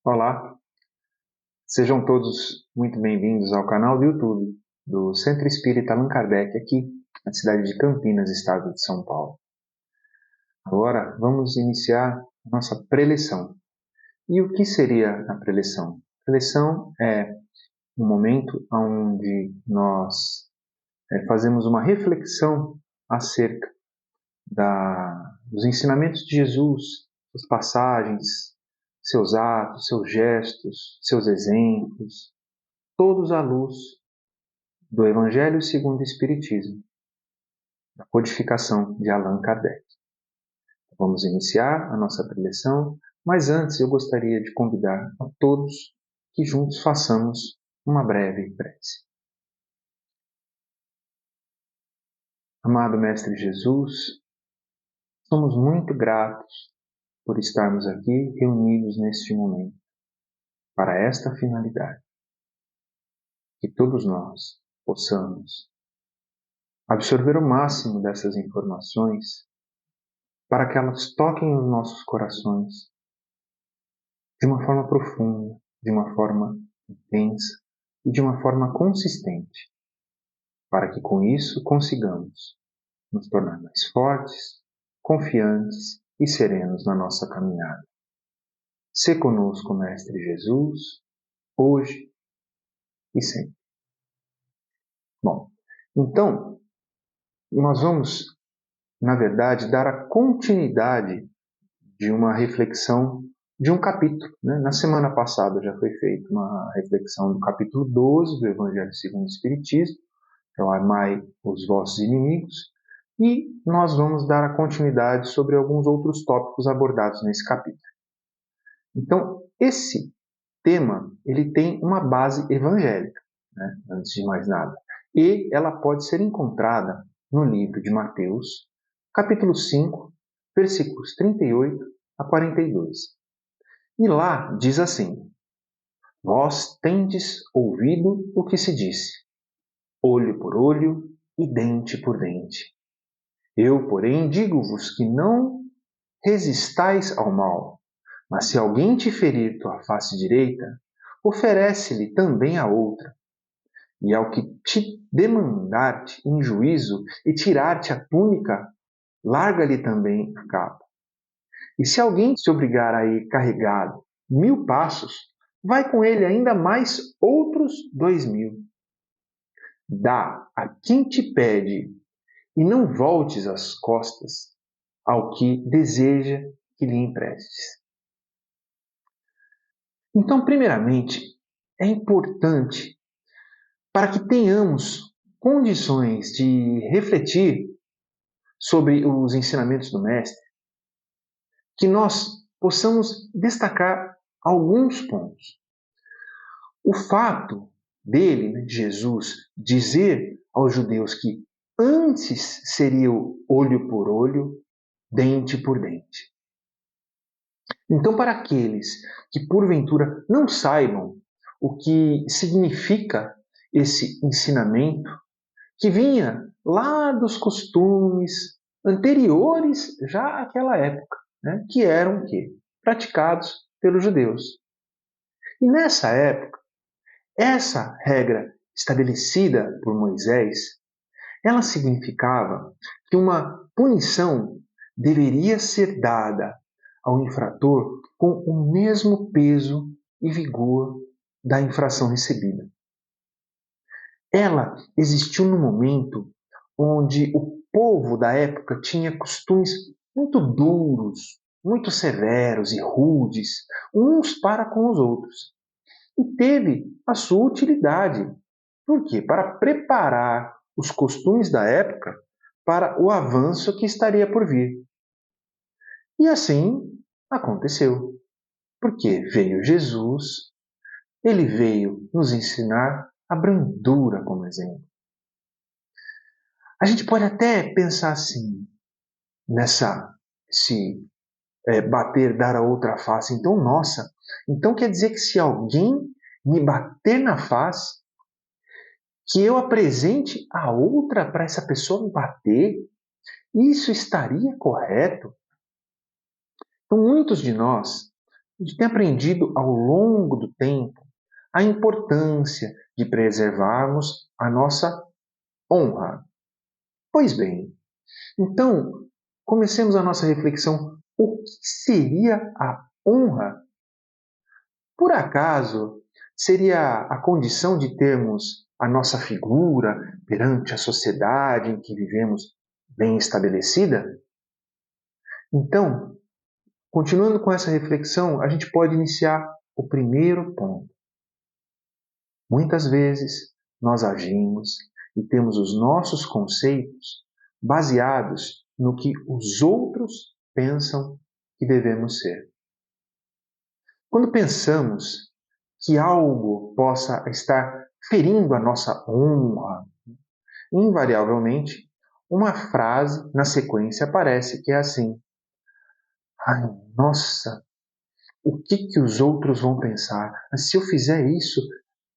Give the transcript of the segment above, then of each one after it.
Olá, sejam todos muito bem-vindos ao canal do YouTube do Centro Espírita Allan Kardec, aqui na cidade de Campinas, estado de São Paulo. Agora vamos iniciar a nossa preleção. E o que seria a preleção? A preleção é um momento onde nós fazemos uma reflexão acerca dos ensinamentos de Jesus, suas passagens, seus atos, seus gestos, seus exemplos, todos à luz do Evangelho segundo o Espiritismo, da codificação de Allan Kardec. Vamos iniciar a nossa preleção, mas antes eu gostaria de convidar a todos que juntos façamos uma breve prece. Amado Mestre Jesus, somos muito gratos por estarmos aqui reunidos neste momento, para esta finalidade. Que todos nós possamos absorver o máximo dessas informações para que elas toquem os nossos corações de uma forma profunda, de uma forma intensa e de uma forma consistente, para que com isso consigamos nos tornar mais fortes, confiantes e serenos na nossa caminhada. Sê conosco, Mestre Jesus, hoje e sempre. Bom, então, nós vamos, na verdade, dar a continuidade de uma reflexão de um capítulo. Na semana passada já foi feita uma reflexão do capítulo 12 do Evangelho segundo o Espiritismo, então amai os vossos inimigos, e nós vamos dar a continuidade sobre alguns outros tópicos abordados nesse capítulo. Então, esse tema ele tem uma base evangélica, antes de mais nada, e ela pode ser encontrada no livro de Mateus, capítulo 5, versículos 38 a 42. E lá diz assim: Vós tendes ouvido o que se disse, olho por olho e dente por dente. Eu, porém, digo-vos que não resistais ao mal, mas se alguém te ferir tua face direita, oferece-lhe também a outra. E ao que te demandar-te em juízo e tirar-te a túnica, larga-lhe também a capa. E se alguém se obrigar a ir carregado 1000 passos, vai com ele ainda mais outros 2000. Dá a quem te pede, e não voltes as costas ao que deseja que lhe emprestes. Então, primeiramente, é importante, para que tenhamos condições de refletir sobre os ensinamentos do Mestre, que nós possamos destacar alguns pontos. O fato dele, de Jesus, dizer aos judeus que antes seria o olho por olho, dente por dente. Então, para aqueles que porventura não saibam o que significa esse ensinamento, que vinha lá dos costumes anteriores já àquela época, que eram o quê? Praticados pelos judeus. E nessa época, essa regra estabelecida por Moisés, ela significava que uma punição deveria ser dada ao infrator com o mesmo peso e vigor da infração recebida. Ela existiu no momento onde o povo da época tinha costumes muito duros, muito severos e rudes, uns para com os outros. E teve a sua utilidade. Por quê? Para preparar os costumes da época para o avanço que estaria por vir. E assim aconteceu. Porque veio Jesus, ele veio nos ensinar a brandura como exemplo. A gente pode até pensar assim, bater, dar a outra face. Então, nossa, então quer dizer que se alguém me bater na face, que eu apresente a outra para essa pessoa me bater? Isso estaria correto? Então, muitos de nós A gente tem aprendido ao longo do tempo a importância de preservarmos a nossa honra. Pois bem, então comecemos a nossa reflexão. O que seria a honra? Por acaso seria a condição de termos a nossa figura perante a sociedade em que vivemos bem estabelecida? Então, continuando com essa reflexão, a gente pode iniciar o primeiro ponto. Muitas vezes nós agimos e temos os nossos conceitos baseados no que os outros pensam que devemos ser. Quando pensamos que algo possa estar ferindo a nossa honra, invariavelmente uma frase na sequência aparece que é assim: ai, nossa, o que que os outros vão pensar? Se eu fizer isso, o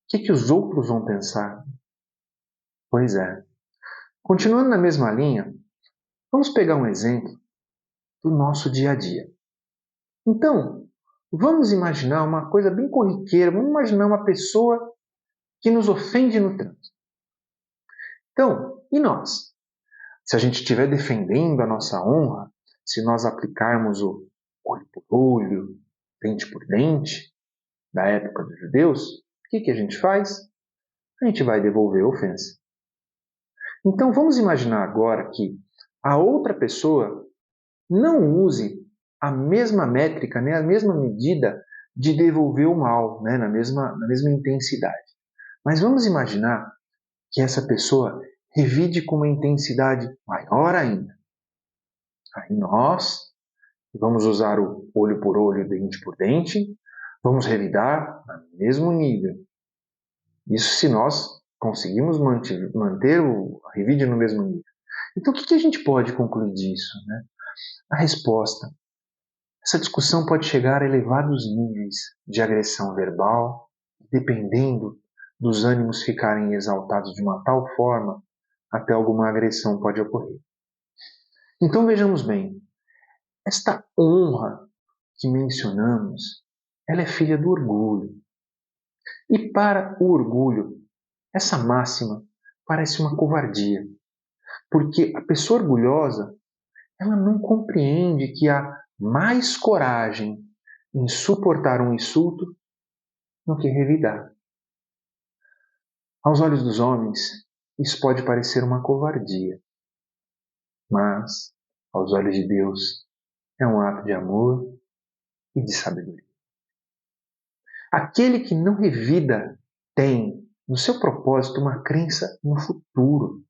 que que os outros vão pensar? Pois é. Continuando na mesma linha, vamos pegar um exemplo do nosso dia a dia. Então, vamos imaginar uma coisa bem corriqueira, vamos imaginar uma pessoa que nos ofende no trânsito. Então, e nós? Se a gente estiver defendendo a nossa honra, se nós aplicarmos o olho por olho, dente por dente, da época dos judeus, o que a gente faz? A gente vai devolver a ofensa. Então vamos imaginar agora que a outra pessoa não use a mesma métrica, né, a mesma medida de devolver o mal, né, na mesma intensidade. Mas vamos imaginar que essa pessoa revide com uma intensidade maior ainda. Aí nós vamos usar o olho por olho, dente por dente, vamos revidar no mesmo nível. Isso se nós conseguimos manter o revide no mesmo nível. Então o que a gente pode concluir disso, né? A resposta: essa discussão pode chegar a elevados níveis de agressão verbal, dependendo dos ânimos ficarem exaltados de uma tal forma, até alguma agressão pode ocorrer. Então vejamos bem, esta honra que mencionamos, ela é filha do orgulho. E para o orgulho, essa máxima parece uma covardia, porque a pessoa orgulhosa, ela não compreende que há mais coragem em suportar um insulto do que revidar. Aos olhos dos homens, isso pode parecer uma covardia, mas, aos olhos de Deus, é um ato de amor e de sabedoria. Aquele que não revida tem, no seu propósito, uma crença no futuro,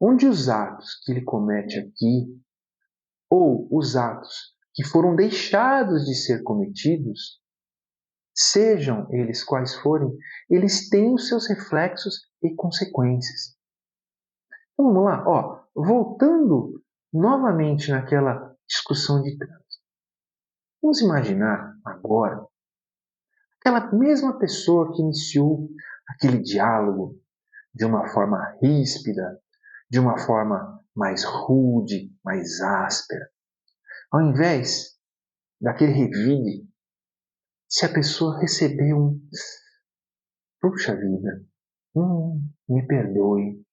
onde os atos que ele comete aqui, ou os atos que foram deixados de ser cometidos, sejam eles quais forem, eles têm os seus reflexos e consequências. Então vamos lá, voltando novamente naquela discussão de trânsito. Vamos imaginar agora aquela mesma pessoa que iniciou aquele diálogo de uma forma ríspida, de uma forma mais rude, mais áspera. Ao invés daquele revide, se a pessoa receber puxa vida, me perdoe.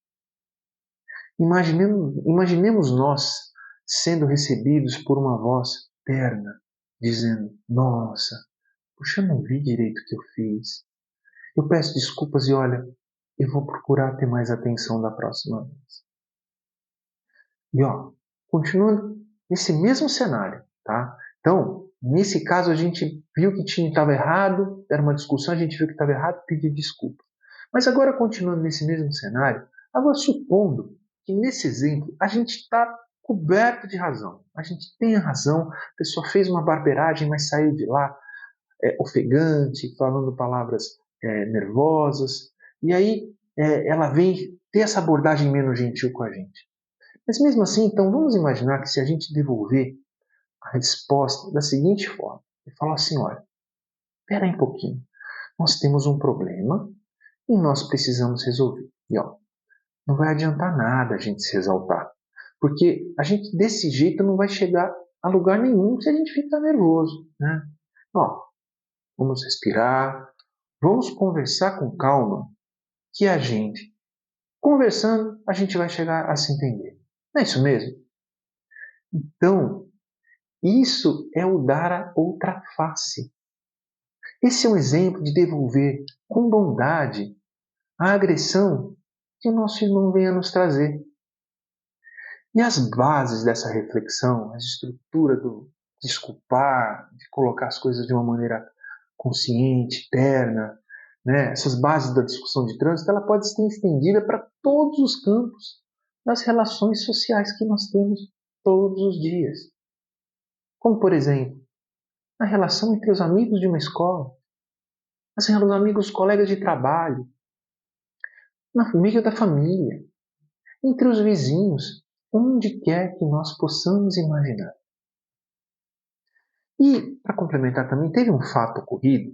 Imaginemos nós sendo recebidos por uma voz terna, dizendo: nossa, puxa, eu não vi direito o que eu fiz. Eu peço desculpas e olha, eu vou procurar ter mais atenção da próxima vez. E continuando nesse mesmo cenário, tá? Então, nesse caso a gente viu que estava errado, era uma discussão, a gente viu que estava errado, pediu desculpa. Mas agora, continuando nesse mesmo cenário, agora supondo que nesse exemplo a gente está coberto de razão. A gente tem a razão, a pessoa fez uma barbeiragem, mas saiu de lá ofegante, falando palavras nervosas, e aí ela vem ter essa abordagem menos gentil com a gente. Mas mesmo assim, então, vamos imaginar que se a gente devolver a resposta da seguinte forma, e falar assim, olha, espera aí um pouquinho, nós temos um problema e nós precisamos resolver. E não vai adiantar nada a gente se exaltar, porque a gente desse jeito não vai chegar a lugar nenhum se a gente ficar nervoso, né? Ó, vamos respirar, vamos conversar com calma, que a gente, conversando, a gente vai chegar a se entender. Não é isso mesmo? Então, isso é o dar a outra face. Esse é um exemplo de devolver com bondade a agressão que o nosso irmão vem a nos trazer. E as bases dessa reflexão, a estrutura do desculpar, de colocar as coisas de uma maneira consciente, terna, né? Essas bases da discussão de trânsito, ela pode ser estendida para todos os campos das relações sociais que nós temos todos os dias. Como, por exemplo, a relação entre os amigos de uma escola, os amigos, colegas de trabalho, na meio da família, entre os vizinhos, onde quer que nós possamos imaginar. E, para complementar também, teve um fato ocorrido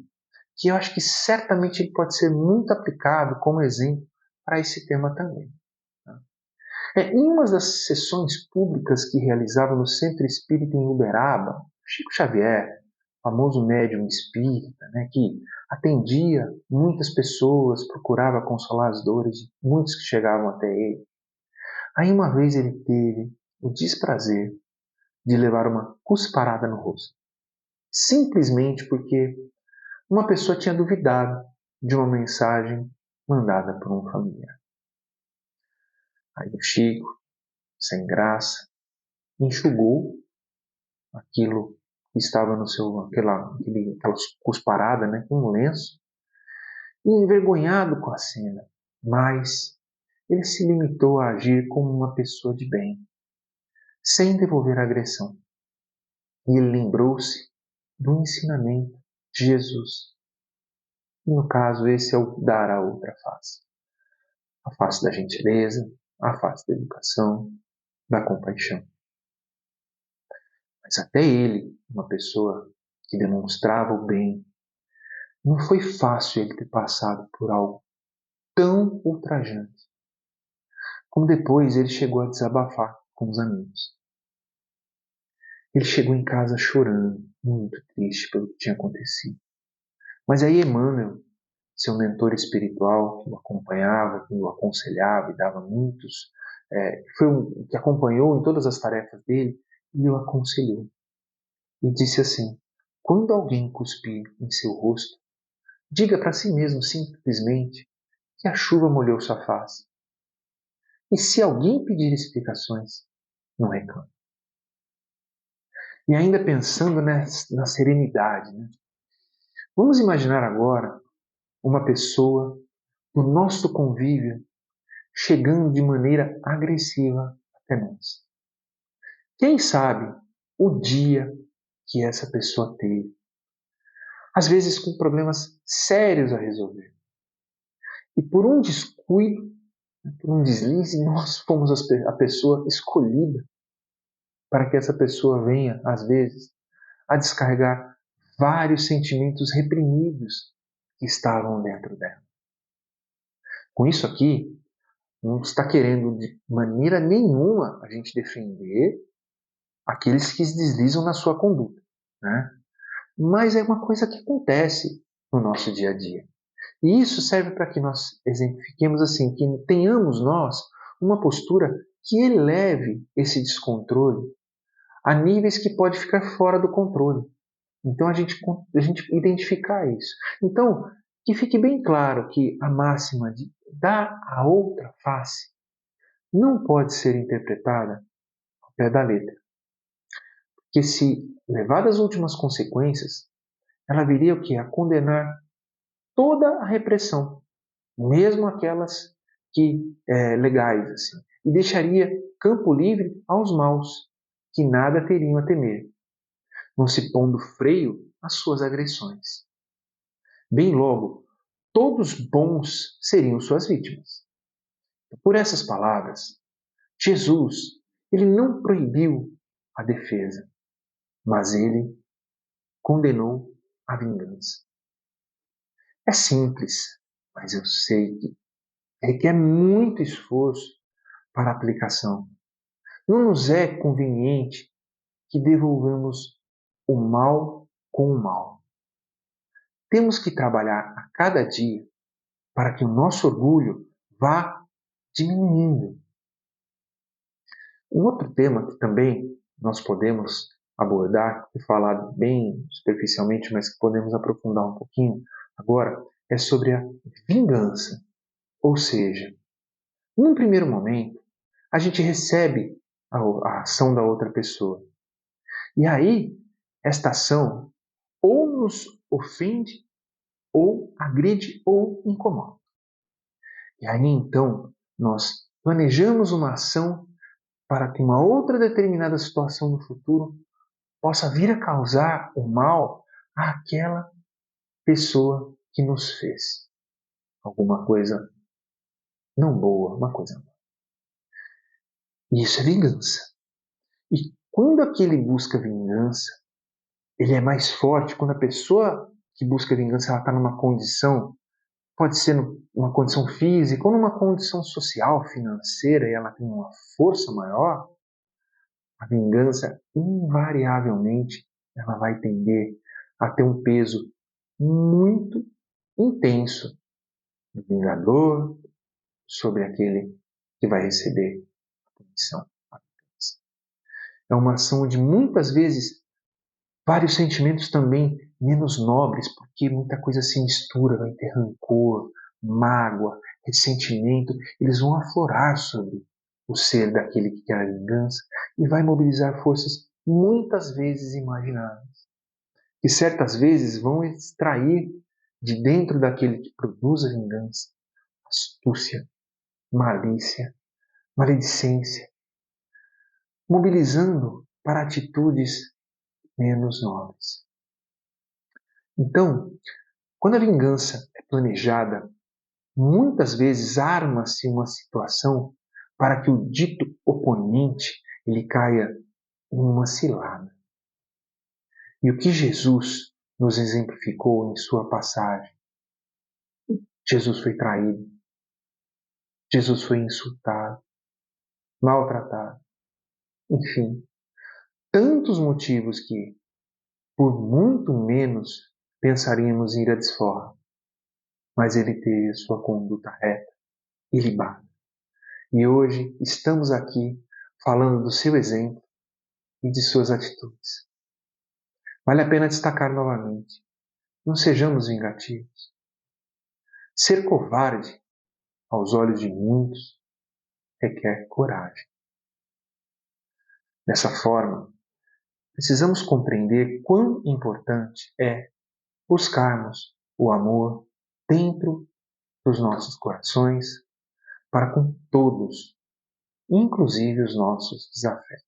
que eu acho que certamente ele pode ser muito aplicado como exemplo para esse tema também. Em uma das sessões públicas que realizava no Centro Espírita em Uberaba, Chico Xavier, famoso médium espírita, né, que atendia muitas pessoas, procurava consolar as dores de muitos que chegavam até ele. Aí uma vez ele teve o desprazer de levar uma cusparada no rosto, simplesmente porque uma pessoa tinha duvidado de uma mensagem mandada por um familiar. Aí o Chico, sem graça, enxugou aquilo que estava no seu, aquela cusparada, né, com um lenço, e envergonhado com a cena, mas ele se limitou a agir como uma pessoa de bem, sem devolver a agressão. E ele lembrou-se do ensinamento de Jesus. E no caso, esse é o dar a outra face. A face da gentileza, a face da educação, da compaixão. Mas até ele, uma pessoa que demonstrava o bem, não foi fácil ele ter passado por algo tão ultrajante. Como depois ele chegou a desabafar com os amigos. Ele chegou em casa chorando, muito triste pelo que tinha acontecido. Mas aí Emmanuel, seu mentor espiritual, que o acompanhava, que o aconselhava e dava muitos, que acompanhou em todas as tarefas dele, e o aconselhou. E disse assim: quando alguém cuspir em seu rosto, diga para si mesmo simplesmente que a chuva molhou sua face. E se alguém pedir explicações, não reclame. E ainda pensando na serenidade, né? Vamos imaginar agora uma pessoa do nosso convívio chegando de maneira agressiva até nós. Quem sabe o dia que essa pessoa teve, às vezes com problemas sérios a resolver. E por um descuido, por um deslize, nós fomos a pessoa escolhida para que essa pessoa venha, às vezes, a descarregar vários sentimentos reprimidos que estavam dentro dela. Com isso aqui, não está querendo de maneira nenhuma a gente defender aqueles que se deslizam na sua conduta, né? Mas é uma coisa que acontece no nosso dia a dia. E isso serve para que nós exemplifiquemos assim, que tenhamos nós uma postura que eleve esse descontrole a níveis que pode ficar fora do controle. Então a gente identificar isso. Então, que fique bem claro que a máxima de dar a outra face não pode ser interpretada ao pé da letra. Porque se levada às últimas consequências, ela viria o quê? A condenar toda a repressão, mesmo aquelas que legais, assim, e deixaria campo livre aos maus, que nada teriam a temer, não se pondo freio às suas agressões. Bem logo, todos bons seriam suas vítimas. Por essas palavras, Jesus, ele não proibiu a defesa, mas ele condenou a vingança. É simples, mas eu sei que requer muito esforço para a aplicação. Não nos é conveniente que devolvamos o mal com o mal. temos que trabalhar a cada dia para que o nosso orgulho vá diminuindo. Um outro tema que também nós podemos abordar e falar bem superficialmente, mas que podemos aprofundar um pouquinho agora, é sobre a vingança. Ou seja, num primeiro momento, a gente recebe a ação da outra pessoa. E aí, esta ação ou nos ofende, ou agride, ou incomoda. E aí, então, nós planejamos uma ação para que uma outra determinada situação no futuro possa vir a causar o mal àquela pessoa que nos fez alguma coisa não boa, uma coisa má. E isso é vingança. E quando aquele busca vingança, ele é mais forte. Quando a pessoa que busca vingança está numa condição, pode ser numa condição física ou numa condição social, financeira, e ela tem uma força maior, a vingança, invariavelmente, ela vai tender a ter um peso muito intenso do vingador sobre aquele que vai receber a punição. É uma ação onde muitas vezes vários sentimentos também menos nobres, porque muita coisa se mistura, vai ter rancor, mágoa, ressentimento, eles vão aflorar sobre o ser daquele que quer a vingança e vai mobilizar forças muitas vezes imagináveis, que certas vezes vão extrair de dentro daquele que produz a vingança astúcia, malícia, maledicência, mobilizando para atitudes menos nobres. Então, quando a vingança é planejada, muitas vezes arma-se uma situação para que o dito oponente ele caia em uma cilada. E o que Jesus nos exemplificou em sua passagem? Jesus foi traído, Jesus foi insultado, maltratado, enfim, tantos motivos que, por muito menos, pensaríamos em ir à desforra, mas ele teve a sua conduta reta, ilibada. E hoje estamos aqui falando do seu exemplo e de suas atitudes. Vale a pena destacar novamente: não sejamos vingativos. Ser covarde, aos olhos de muitos, requer coragem. Dessa forma, precisamos compreender quão importante é buscarmos o amor dentro dos nossos corações para com todos, inclusive os nossos desafetos.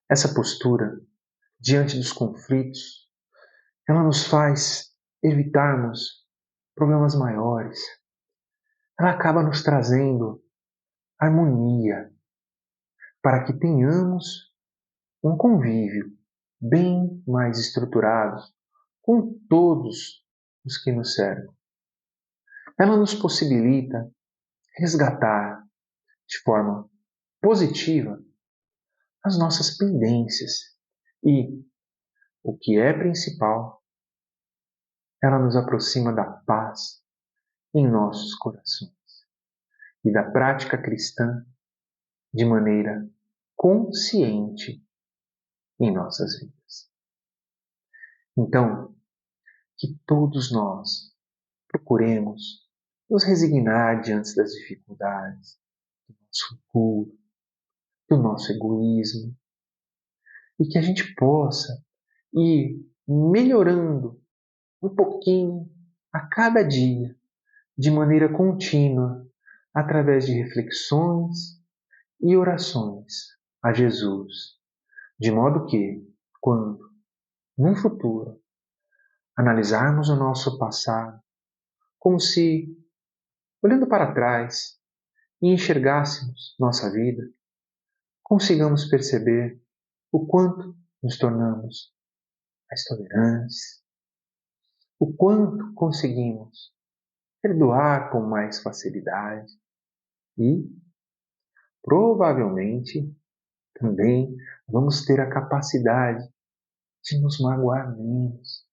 Essa postura, diante dos conflitos, ela nos faz evitarmos problemas maiores. Ela acaba nos trazendo harmonia para que tenhamos um convívio bem mais estruturado com todos os que nos cercam. Ela nos possibilita resgatar de forma positiva as nossas pendências e, o que é principal, ela nos aproxima da paz em nossos corações e da prática cristã de maneira consciente em nossas vidas. Então, que todos nós procuremos nos resignar diante das dificuldades, do nosso orgulho, do nosso egoísmo, e que a gente possa ir melhorando um pouquinho a cada dia, de maneira contínua, através de reflexões e orações a Jesus, de modo que, quando, no futuro, analisarmos o nosso passado, como se, olhando para trás e enxergássemos nossa vida, consigamos perceber o quanto nos tornamos mais tolerantes, o quanto conseguimos perdoar com mais facilidade e, provavelmente, também vamos ter a capacidade de nos magoar menos,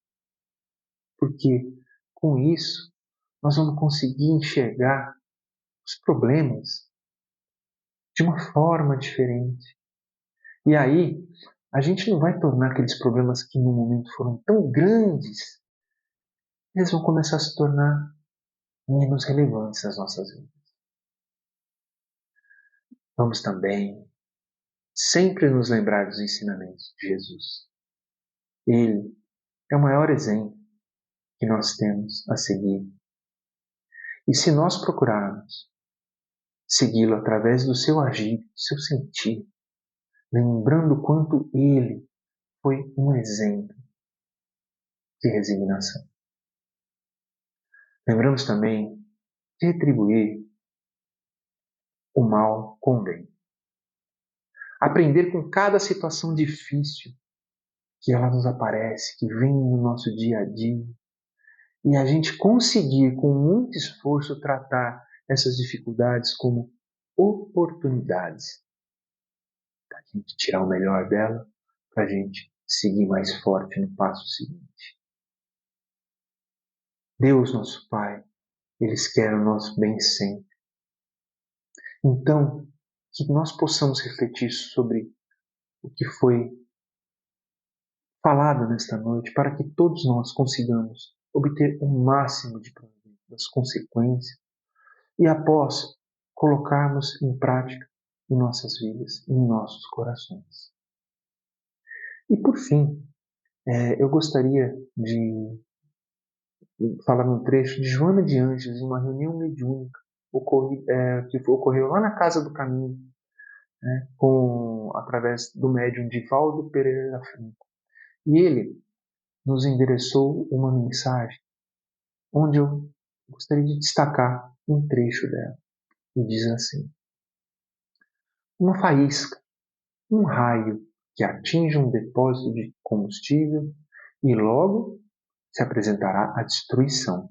porque com isso nós vamos conseguir enxergar os problemas de uma forma diferente. E aí, a gente não vai tornar aqueles problemas que no momento foram tão grandes, eles vão começar a se tornar menos relevantes nas nossas vidas. Vamos também sempre nos lembrar dos ensinamentos de Jesus. Ele é o maior exemplo que nós temos a seguir. E se nós procurarmos segui-lo através do seu agir, do seu sentir, lembrando quanto ele foi um exemplo de resignação. Lembramos também de retribuir o mal com o bem. Aprender com cada situação difícil que ela nos aparece, que vem no nosso dia a dia, e a gente conseguir, com muito esforço, tratar essas dificuldades como oportunidades para a gente tirar o melhor dela, para a gente seguir mais forte no passo seguinte. Deus, nosso Pai, eles querem o nosso bem sempre. Então, que nós possamos refletir sobre o que foi falado nesta noite, para que todos nós consigamos obter o máximo de proveito das consequências e após colocarmos em prática em nossas vidas, em nossos corações. E por fim, eu gostaria de falar um trecho de Joana de Ângeles, em uma reunião mediúnica que ocorreu lá na Casa do Caminho, né, através do médium Divaldo Pereira Franco. E ele nos endereçou uma mensagem onde eu gostaria de destacar um trecho dela. E diz assim: uma faísca, um raio que atinge um depósito de combustível e logo se apresentará a destruição.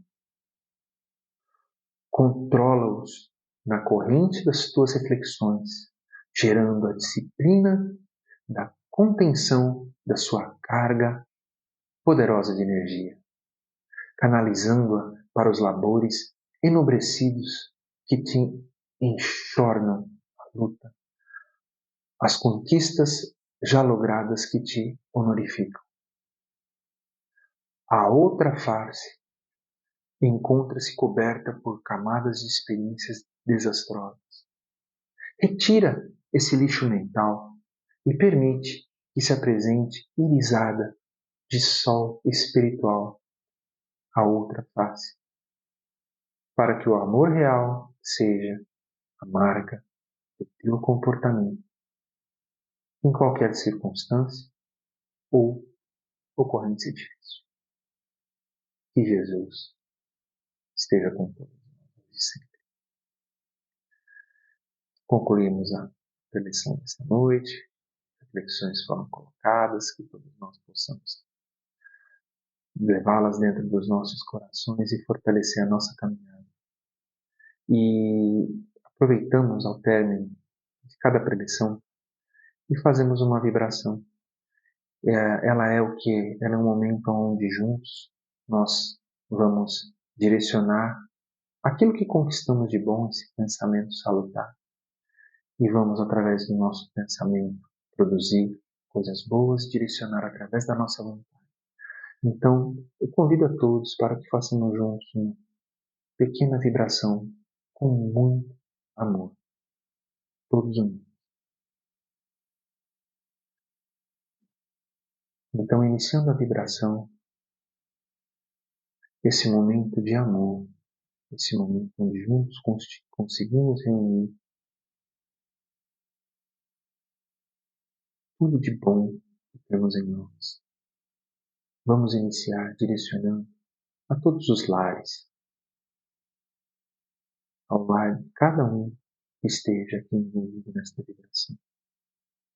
Controla-os na corrente das tuas reflexões, gerando a disciplina da contenção da sua carga poderosa de energia, canalizando-a para os labores enobrecidos que te enxornam a luta, as conquistas já logradas que te honorificam. A outra face encontra-se coberta por camadas de experiências desastrosas. Retira esse lixo mental e permite que se apresente irisada de sol espiritual a outra face, para que o amor real seja a marca do teu comportamento em qualquer circunstância ou ocorrência difícil. Que Jesus esteja com todos nós sempre. Concluímos a preleção desta noite, reflexões foram colocadas, que todos nós possamos levá-las dentro dos nossos corações e fortalecer a nossa caminhada. E aproveitamos ao término de cada preleção e fazemos uma vibração. Ela é o que? Ela é um momento onde juntos nós vamos direcionar aquilo que conquistamos de bom, esse pensamento salutar, e vamos, através do nosso pensamento, produzir coisas boas, direcionar através da nossa vontade. Então, eu convido a todos para que façamos juntos uma pequena vibração com muito amor, todos unidos. Então, iniciando a vibração, esse momento de amor, esse momento onde juntos conseguimos reunir tudo de bom que temos em nós. Vamos iniciar direcionando a todos os lares, ao lar de cada um que esteja aqui envolvido nesta vibração,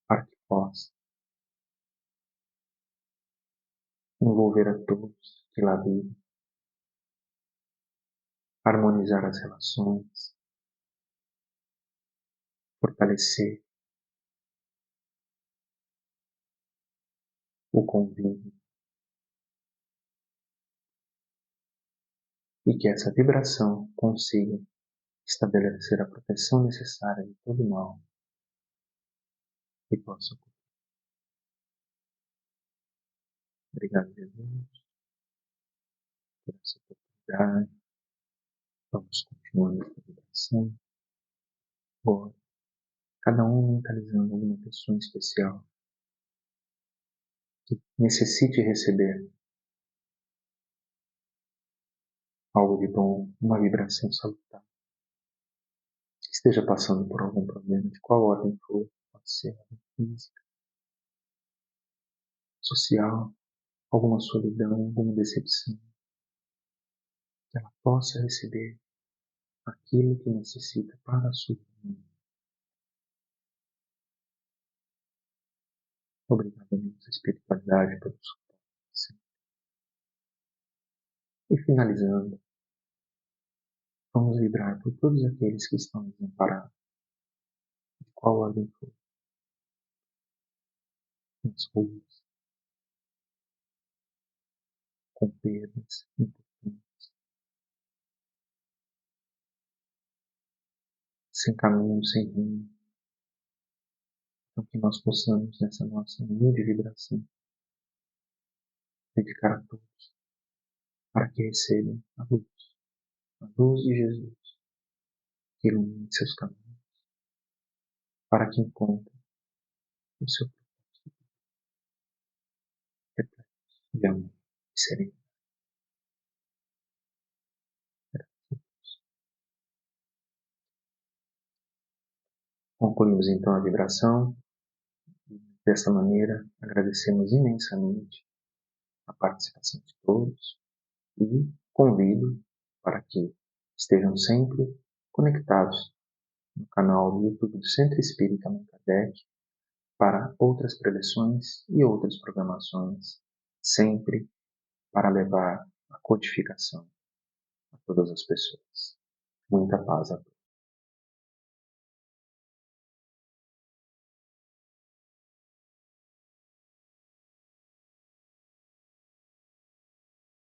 para que possa envolver a todos que lá vivem, harmonizar as relações, fortalecer o convívio, e que essa vibração consiga estabelecer a proteção necessária de todo mal e possa ocorrer. Obrigado, Jesus, por essa oportunidade. Vamos continuando essa vibração. Agora, cada um mentalizando alguma pessoa em especial que necessite receber algo de bom, uma vibração salutar, que esteja passando por algum problema, de qual ordem for, pode ser ordem física, social, alguma solidão, alguma decepção, que ela possa receber aquilo que necessita para a sua vida. Obrigado, amigos, espiritualidade, pelo suporte. E finalizando, vamos vibrar por todos aqueles que estão desamparados, de qual ordem for, nas ruas, com perdas importantes, sem caminho, sem rumo. Então, que nós possamos, nessa nossa humilde vibração, dedicar a todos para que recebam a luz de Jesus, que ilumine seus caminhos, para que encontrem o seu propósito repleto de amor e serenidade. Concluímos então a vibração. Desta maneira, agradecemos imensamente a participação de todos e convido para que estejam sempre conectados no canal do YouTube do Centro Espírita Allan Kardec para outras preleções e outras programações, sempre para levar a codificação a todas as pessoas. Muita paz a todos.